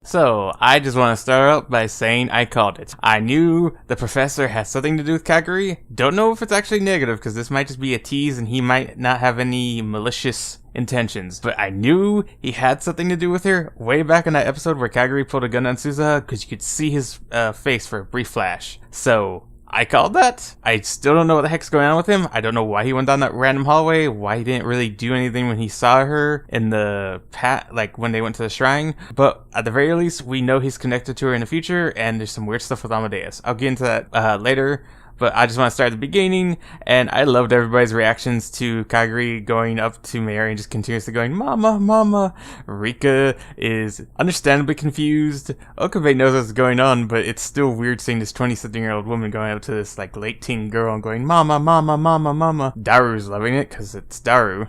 So, I just want to start out by saying I called it. I knew the professor has something to do with Kagari. Don't know if it's actually negative, because this might just be a tease and he might not have any malicious intentions. But I knew he had something to do with her way back in that episode where Kagari pulled a gun on Suzuha, because you could see his face for a brief flash. So, I called that. I still don't know what the heck's going on with him. I don't know why he went down that random hallway, why he didn't really do anything when he saw her in the when they went to the shrine. But at the very least, we know he's connected to her in the future, and there's some weird stuff with Amadeus. I'll get into that later. But I just want to start at the beginning, and I loved everybody's reactions to Kagari going up to Mary and just continuously going, "Mama, Mama." Rika is understandably confused. Okabe knows what's going on, but it's still weird seeing this 20-something-year-old woman going up to this late teen girl and going, "Mama, Mama, Mama, Mama." Daru's loving it because it's Daru.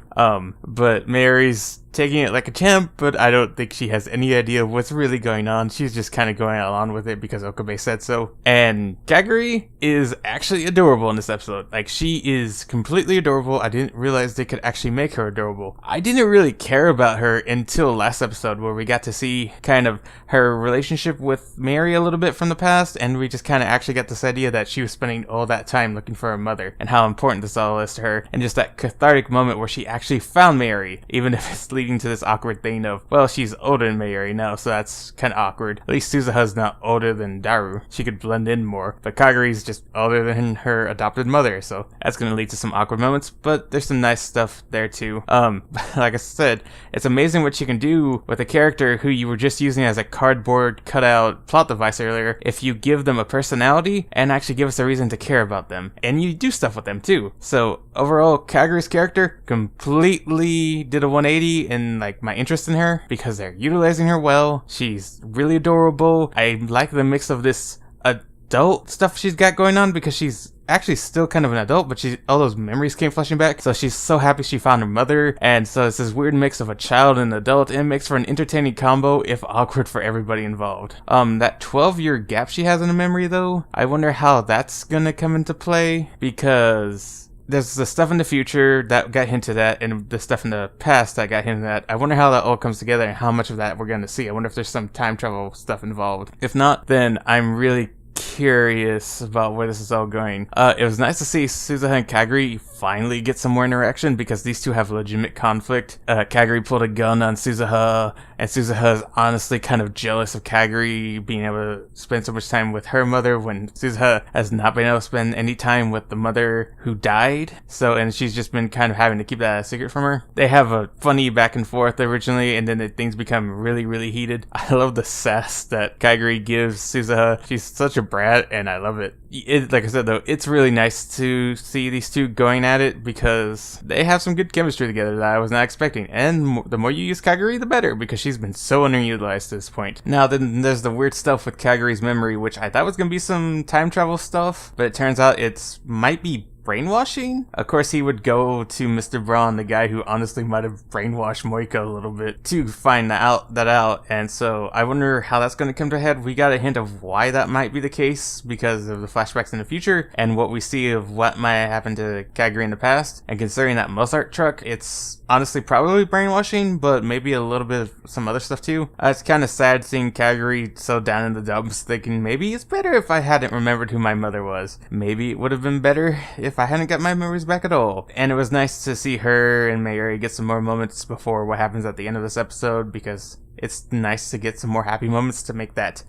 But Mary's taking it like a champ, but I don't think she has any idea what's really going on. She's just kind of going along with it because Okabe said so. And Kagari is actually adorable in this episode. She is completely adorable. I didn't realize they could actually make her adorable. I didn't really care about her until last episode, where we got to see kind of her relationship with Mary a little bit from the past, and we just kind of actually got this idea that she was spending all that time looking for her mother, and how important this all is to her, and just that cathartic moment where she actually found Mary, even if it's leading to this awkward thing of, well, she's older than Mary now, so that's kind of awkward. At least Suzuha's not older than Daru. She could blend in more. But Kagari's just older than her adopted mother, so that's going to lead to some awkward moments, but there's some nice stuff there too. Like I said, it's amazing what you can do with a character who you were just using as a cardboard cutout plot device earlier if you give them a personality and actually give us a reason to care about them. And you do stuff with them too. So overall, Kagari's character completely did a 180 in my interest in her, because they're utilizing her well. She's really adorable. I like the mix of this adult stuff she's got going on, because she's actually still kind of an adult, but all those memories came flashing back, so she's so happy she found her mother, and so it's this weird mix of a child and an adult, and it makes for an entertaining combo, if awkward for everybody involved. That 12-year gap she has in her memory, though, I wonder how that's gonna come into play, because there's the stuff in the future that got hinted at, and the stuff in the past that got hinted at. I wonder how that all comes together and how much of that we're going to see. I wonder if there's some time travel stuff involved. If not, then I'm really curious about where this is all going. It was nice to see Suzuha and Kagari finally get some more interaction, because these two have legitimate conflict. Kagari pulled a gun on Suzuha, and Suzuha is honestly kind of jealous of Kagari being able to spend so much time with her mother when Suzuha has not been able to spend any time with the mother who died. And she's just been kind of having to keep that a secret from her. They have a funny back and forth originally, and then things become really, really heated. I love the sass that Kagari gives Suzuha. She's such a brat, and I love it. Like I said, though, it's really nice to see these two going at it, because they have some good chemistry together that I was not expecting. And the more you use Kagari, the better, because she's been so underutilized to this point. Now, then there's the weird stuff with Kagari's memory, which I thought was going to be some time travel stuff, but it turns out might be brainwashing. Of course, he would go to Mr. Braun, the guy who honestly might have brainwashed Moeka a little bit, to find that out. And so I wonder how that's going to come to a head. We got a hint of why that might be the case because of the flashbacks in the future and what we see of what might happen to Kagari in the past. And considering that Mozart truck, it's honestly probably brainwashing, but maybe a little bit of some other stuff too. It's kind of sad seeing Kagari so down in the dumps, thinking maybe it's better if I hadn't remembered who my mother was. Maybe it would have been better if I hadn't got my memories back at all. And it was nice to see her and Mary get some more moments before what happens at the end of this episode, because it's nice to get some more happy moments to make that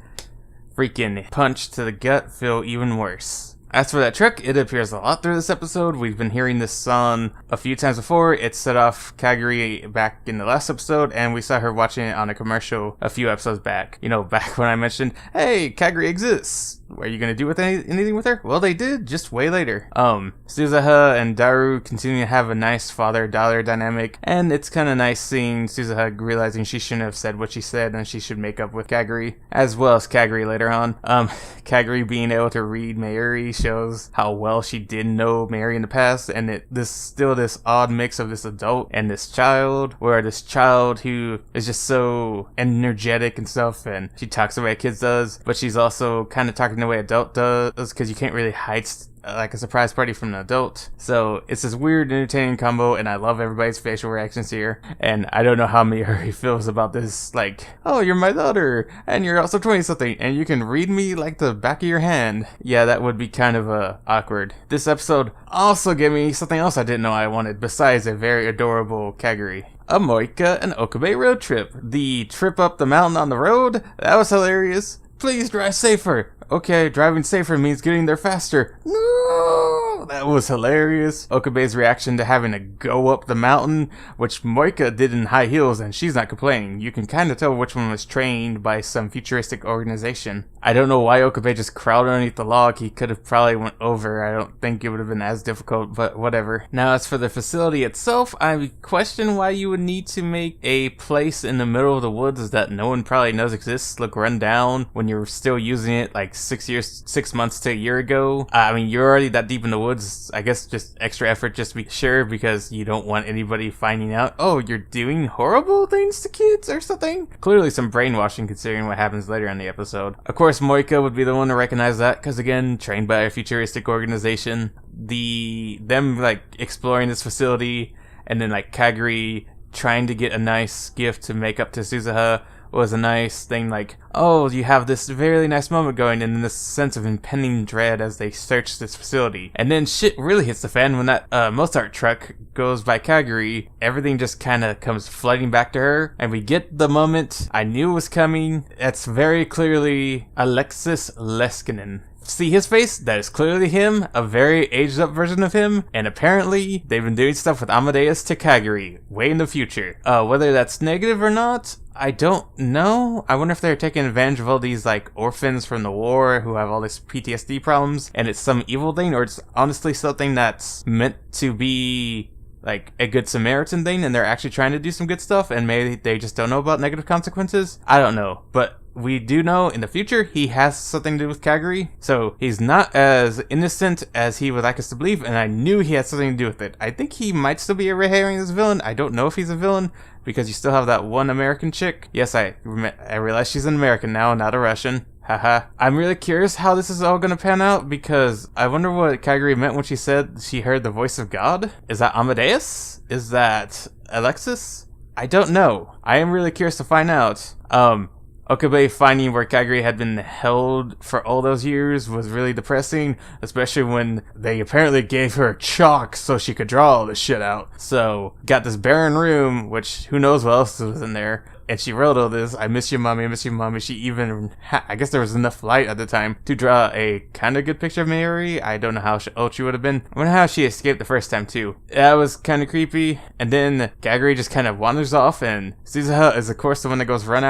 freaking punch to the gut feel even worse. As for that truck, it appears a lot through this episode. We've been hearing this song a few times before. It set off Kagari back in the last episode, and we saw her watching it on a commercial a few episodes back. Back when I mentioned, hey, Kagari exists. What are you going to do with anything with her? Well, they did, just way later. Suzuha and Daru continue to have a nice father-daughter dynamic, and it's kind of nice seeing Suzuha realizing she shouldn't have said what she said and she should make up with Kagari, as well as Kagari later on. Kagari being able to read Mary shows how well she did know Mary in the past, and this odd mix of this adult and this child, where this child who is just so energetic and stuff, and she talks the way a kid does, but she's also kind of talking the way adult does, because you can't really hide like a surprise party from an adult. So it's this weird, entertaining combo, and I love everybody's facial reactions here. And I don't know how Miyuri feels about this, like, oh, you're my daughter, and you're also 20-something, and you can read me like the back of your hand. Yeah, that would be kind of awkward. This episode also gave me something else I didn't know I wanted, besides a very adorable Kagari. A Moeka and Okabe road trip. The trip up the mountain on the road? That was hilarious. Please drive safer. Okay, driving safer means getting there faster. No! That was hilarious. Okabe's reaction to having to go up the mountain, which Moeka did in high heels, and she's not complaining. You can kind of tell which one was trained by some futuristic organization. I don't know why Okabe just crawled underneath the log. He could have probably went over. I don't think it would have been as difficult, but whatever. Now, as for the facility itself, I question why you would need to make a place in the middle of the woods that no one probably knows exists look run down when you're still using it like 6 months to a year ago. I mean, you're already that deep in the woods. I guess just extra effort just to be sure, because you don't want anybody finding out, oh, you're doing horrible things to kids or something. Clearly some brainwashing considering what happens later in the episode. Of course, Moeka would be the one to recognize that, because again, trained by a futuristic organization. Them like exploring this facility, and then like Kagari trying to get a nice gift to make up to Suzuha was a nice thing. Like, oh, you have this very nice moment going, and then this sense of impending dread as they search this facility. And then shit really hits the fan when that Mozart truck goes by Kagari. Everything just kind of comes flooding back to her, and we get the moment I knew was coming. It's very clearly Alexis Leskinen. See his face? That is clearly him, a very aged up version of him, and apparently they've been doing stuff with Amadeus to Kagari, way in the future. Whether that's negative or not, I don't know. I wonder if they're taking advantage of all these like orphans from the war who have all this PTSD problems, and it's some evil thing, or it's honestly something that's meant to be like a good Samaritan thing, and they're actually trying to do some good stuff, and maybe they just don't know about negative consequences. I don't know, but we do know in the future he has something to do with Kagari, so he's not as innocent as he would like us to believe, and I knew he had something to do with it. I think he might still be a red herring as a villain. I don't know if he's a villain, because you still have that one American chick. Yes, I realize she's an American now, not a Russian. Haha. I'm really curious how this is all gonna pan out, because I wonder what Kagari meant when she said she heard the voice of God. Is that Amadeus? Is that Alexis? I don't know. I am really curious to find out. Okabe finding where Kagari had been held for all those years was really depressing, especially when they apparently gave her chalk so she could draw all this shit out. So, got this barren room, which who knows what else was in there, and she wrote all this, I miss you mommy, I miss you mommy. She even, I guess there was enough light at the time to draw a kind of good picture of Mary. I don't know how old she would have been. I wonder how she escaped the first time too. That was kind of creepy. And then Kagari just kind of wanders off, and Suzuha is of course the one that goes running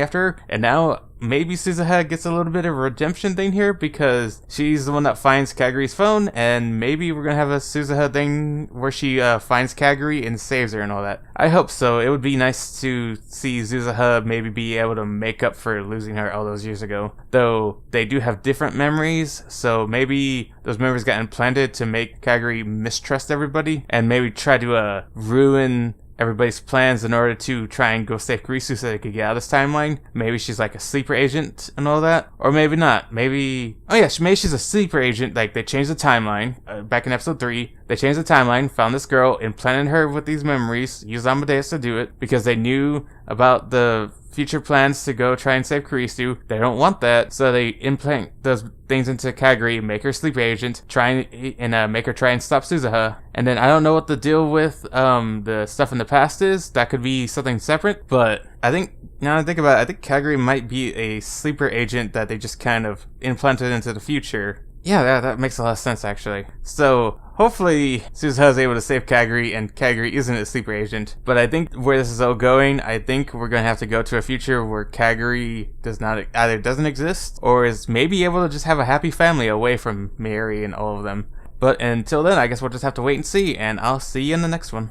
after her. And now maybe Suzuha gets a little bit of a redemption thing here, because she's the one that finds Kagari's phone, and maybe we're gonna have a Suzuha thing where she finds Kagari and saves her and all that. I hope so. It would be nice to see Suzuha maybe be able to make up for losing her all those years ago. Though they do have different memories, so maybe those memories got implanted to make Kagari mistrust everybody, and maybe try to ruin everybody's plans in order to try and go save Kurisu so they could get out of this timeline. Maybe she's like a sleeper agent and all that. Or maybe not. Maybe she's a sleeper agent. Like, they changed the timeline. Back in episode 3, they changed the timeline, found this girl, implanted her with these memories, used Amadeus to do it, because they knew about the future plans to go try and save Kurisu. They don't want that, so they implant those things into Kagari, make her sleeper agent, make her try and stop Suzuha. And then I don't know what the deal with the stuff in the past is. That could be something separate, but I think, now that I think about it, I think Kagari might be a sleeper agent that they just kind of implanted into the future. Yeah, that makes a lot of sense, actually. So, hopefully, Suzuha is able to save Kagari, and Kagari isn't a sleeper agent. But I think where this is all going, I think we're going to have to go to a future where Kagari either doesn't exist, or is maybe able to just have a happy family away from Mary and all of them. But until then, I guess we'll just have to wait and see, and I'll see you in the next one.